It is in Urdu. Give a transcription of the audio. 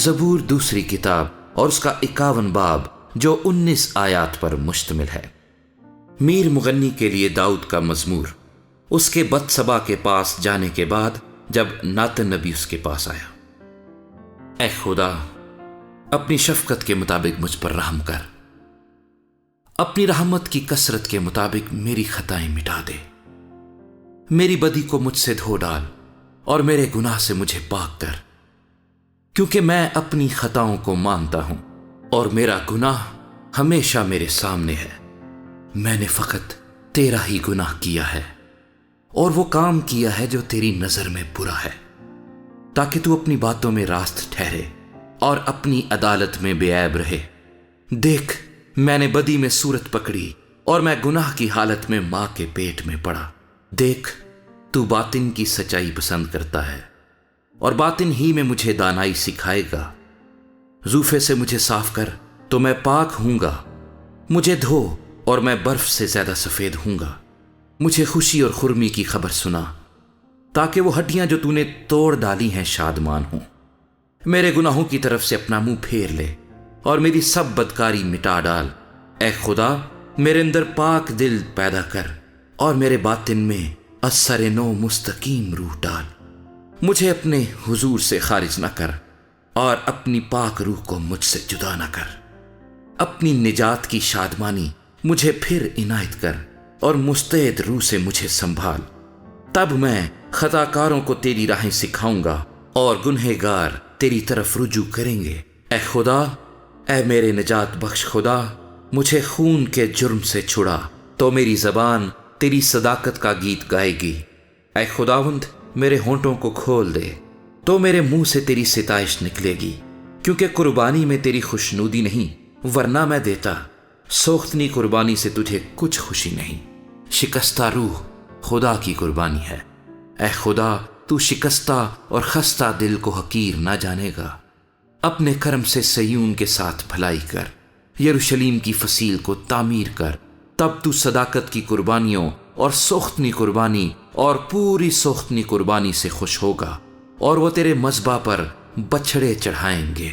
زبور دوسری کتاب اور اس کا 51 باب جو 19 آیات پر مشتمل ہے۔ میر مغنی کے لیے داؤد کا مزمور۔ اس کے بتسبا کے پاس جانے کے بعد جب ناتن نبی اس کے پاس آیا، اے خدا اپنی شفقت کے مطابق مجھ پر رحم کر، اپنی رحمت کی کثرت کے مطابق میری خطائیں مٹا دے، میری بدی کو مجھ سے دھو ڈال اور میرے گناہ سے مجھے پاک کر، کیونکہ میں اپنی خطاؤں کو مانتا ہوں اور میرا گناہ ہمیشہ میرے سامنے ہے۔ میں نے فقط تیرا ہی گناہ کیا ہے اور وہ کام کیا ہے جو تیری نظر میں برا ہے، تاکہ تو اپنی باتوں میں راست ٹھہرے اور اپنی عدالت میں بے عیب رہے۔ دیکھ، میں نے بدی میں صورت پکڑی اور میں گناہ کی حالت میں ماں کے پیٹ میں پڑا۔ دیکھ، تو باطن کی سچائی پسند کرتا ہے اور باطن ہی میں مجھے دانائی سکھائے گا۔ زوفے سے مجھے صاف کر تو میں پاک ہوں گا، مجھے دھو اور میں برف سے زیادہ سفید ہوں گا۔ مجھے خوشی اور خرمی کی خبر سنا، تاکہ وہ ہڈیاں جو تو نے توڑ ڈالی ہیں شادمان ہوں۔ میرے گناہوں کی طرف سے اپنا منہ پھیر لے اور میری سب بدکاری مٹا ڈال۔ اے خدا، میرے اندر پاک دل پیدا کر اور میرے باطن میں اثر نو مستقیم روح ڈال۔ مجھے اپنے حضور سے خارج نہ کر اور اپنی پاک روح کو مجھ سے جدا نہ کر۔ اپنی نجات کی شادمانی مجھے پھر عنایت کر اور مستعد روح سے مجھے سنبھال۔ تب میں خطا کاروں کو تیری راہیں سکھاؤں گا اور گنہگار تیری طرف رجوع کریں گے۔ اے خدا، اے میرے نجات بخش خدا، مجھے خون کے جرم سے چھڑا تو میری زبان تیری صداقت کا گیت گائے گی۔ اے خداوند، میرے ہونٹوں کو کھول دے تو میرے منہ سے تیری ستائش نکلے گی، کیونکہ قربانی میں تیری خوشنودی نہیں، ورنہ میں دیتا۔ سوختنی قربانی سے تجھے کچھ خوشی نہیں۔ شکستہ روح خدا کی قربانی ہے۔ اے خدا، تو شکستہ اور خستہ دل کو حقیر نہ جانے گا۔ اپنے کرم سے سیون کے ساتھ بھلائی کر، یروشلیم کی فصیل کو تعمیر کر۔ تب تو صداقت کی قربانیوں اور سوختنی قربانی اور پوری سوختنی قربانی سے خوش ہوگا، اور وہ تیرے مذبح پر بچھڑے چڑھائیں گے۔